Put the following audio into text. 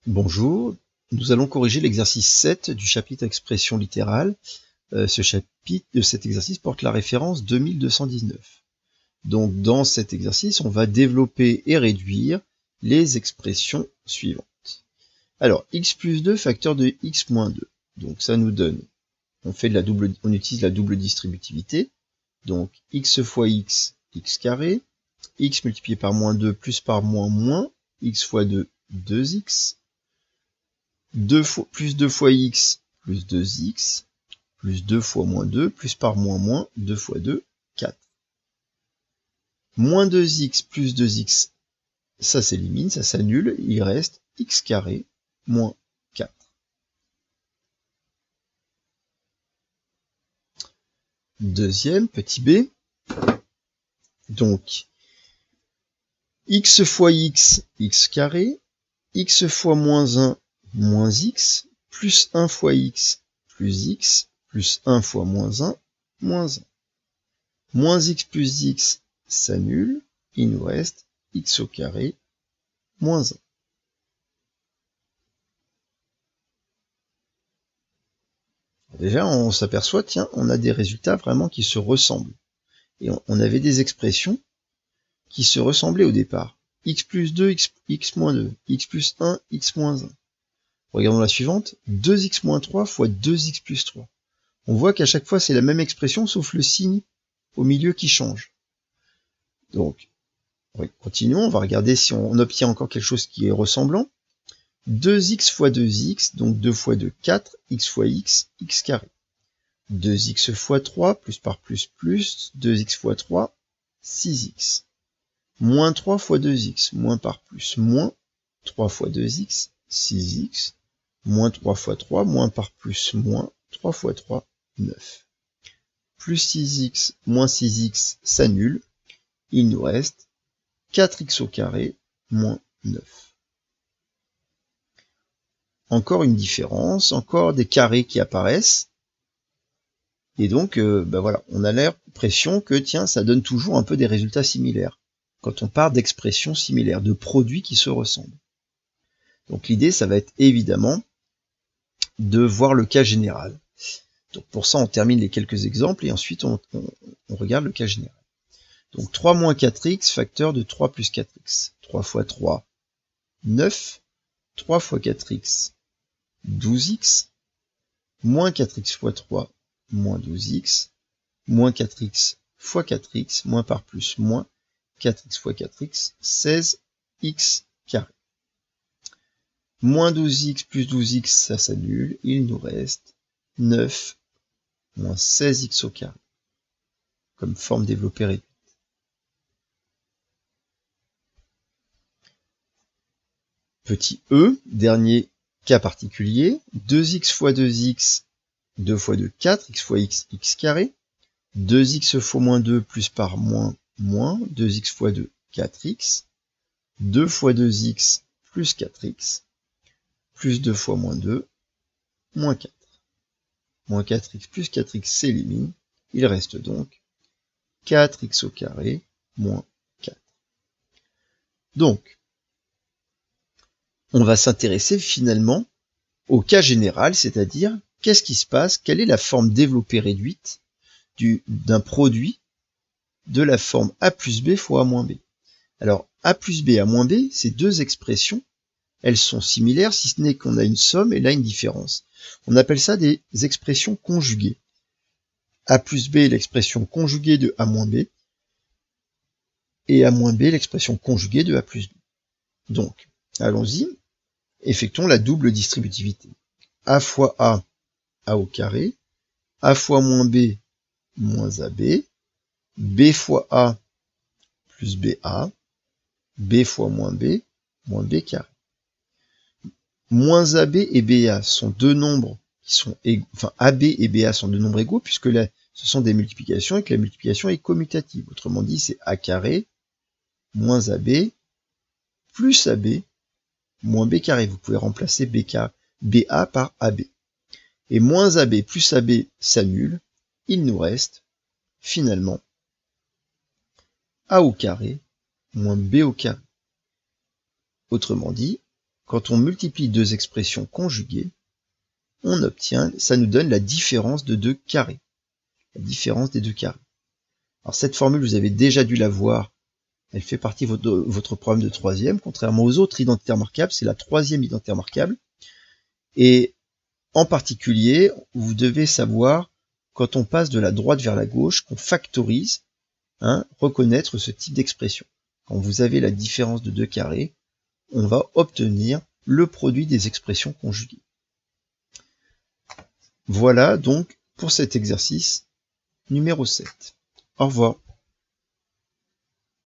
Bonjour, nous allons corriger l'exercice 7 du chapitre expression littérale. Cet exercice porte la référence 2219. Donc dans cet exercice, on va développer et réduire les expressions suivantes. Alors, x plus 2 facteur de x moins 2. Donc ça nous donne, on utilise la double distributivité. Donc x fois x, x carré, x multiplié par moins 2 plus par moins, x fois 2, 2x, plus 2 fois x, plus 2x, plus 2 fois moins 2, plus par moins, 2 fois 2, 4. Moins 2x plus 2x, ça s'élimine, ça s'annule, il reste x carré moins 4. Deuxième, petit b, donc x fois x, x carré, x fois moins 1, moins x, plus 1 fois x, plus 1 fois moins 1, moins 1. Moins x plus x s'annule, il nous reste x au carré moins 1. Déjà, on s'aperçoit, tiens, on a des résultats vraiment qui se ressemblent. Et on avait des expressions qui se ressemblaient au départ. X plus 2, x moins 2, x plus 1, x moins 1. Regardons la suivante, 2x moins 3 fois 2x plus 3. On voit qu'à chaque fois, c'est la même expression, sauf le signe au milieu qui change. Donc, continuons, on va regarder si on obtient encore quelque chose qui est ressemblant. 2x fois 2x, donc 2 fois 2, 4, x fois x, x carré. 2x fois 3, plus par plus, 2x fois 3, 6x. Moins 3 fois 2x, moins par plus, moins 3 fois 2x, 6x. Moins 3 fois 3, moins par plus, moins 3 fois 3, 9. Plus 6x, moins 6x s'annule. Il nous reste 4x au carré, moins 9. Encore une différence, encore des carrés qui apparaissent. Et donc, voilà, on a l'impression que, tiens, ça donne toujours un peu des résultats similaires. Quand on part d'expressions similaires, de produits qui se ressemblent. Donc l'idée, ça va être évidemment de voir le cas général. Donc pour ça, on termine les quelques exemples et ensuite on regarde le cas général. Donc 3 moins 4x, facteur de 3 plus 4x. 3 fois 3, 9. 3 fois 4x, 12x. Moins 4x fois 3, moins 12x. Moins 4x fois 4x, moins par plus, moins 4x fois 4x, 16x carré. Moins 12x plus 12x, ça s'annule, il nous reste 9 moins 16x au carré, comme forme développée réduite. Petit e, dernier cas particulier, 2x fois 2x, 2 fois 2, 4, x fois x, x carré, 2x fois moins 2 plus par moins, 2x fois 2, 4x, 2 fois 2x plus 4x, plus 2 fois moins 2, moins 4. Moins 4x plus 4x s'élimine, il reste donc 4x au carré moins 4. Donc, on va s'intéresser finalement au cas général, c'est-à-dire qu'est-ce qui se passe, quelle est la forme développée réduite d'un produit de la forme a plus b fois a moins b. Alors, a plus b, a moins b, ces deux expressions, elles sont similaires, si ce n'est qu'on a une somme et là une différence. On appelle ça des expressions conjuguées. A plus b est l'expression conjuguée de a moins b, et a moins b l'expression conjuguée de a plus b. Donc, allons-y, effectuons la double distributivité. A fois a, a au carré, a fois moins b, moins ab, b fois a, plus ba, b fois moins b carré. Moins ab et ba sont deux nombres qui sont égaux, enfin ab et ba sont deux nombres égaux puisque là, ce sont des multiplications et que la multiplication est commutative. Autrement dit, c'est a carré moins ab plus ab moins b carré. Vous pouvez remplacer ba par ab. Et moins ab plus ab s'annule. Il nous reste finalement a au carré moins b au carré. Autrement dit, quand on multiplie deux expressions conjuguées, on obtient, ça nous donne la différence de deux carrés. La différence des deux carrés. Alors cette formule, vous avez déjà dû la voir, elle fait partie de votre problème de troisième, contrairement aux autres identités remarquables, c'est la troisième identité remarquable. Et en particulier, vous devez savoir, quand on passe de la droite vers la gauche, qu'on factorise, reconnaître ce type d'expression. Quand vous avez la différence de deux carrés, on va obtenir le produit des expressions conjuguées. Voilà donc pour cet exercice numéro 7. Au revoir.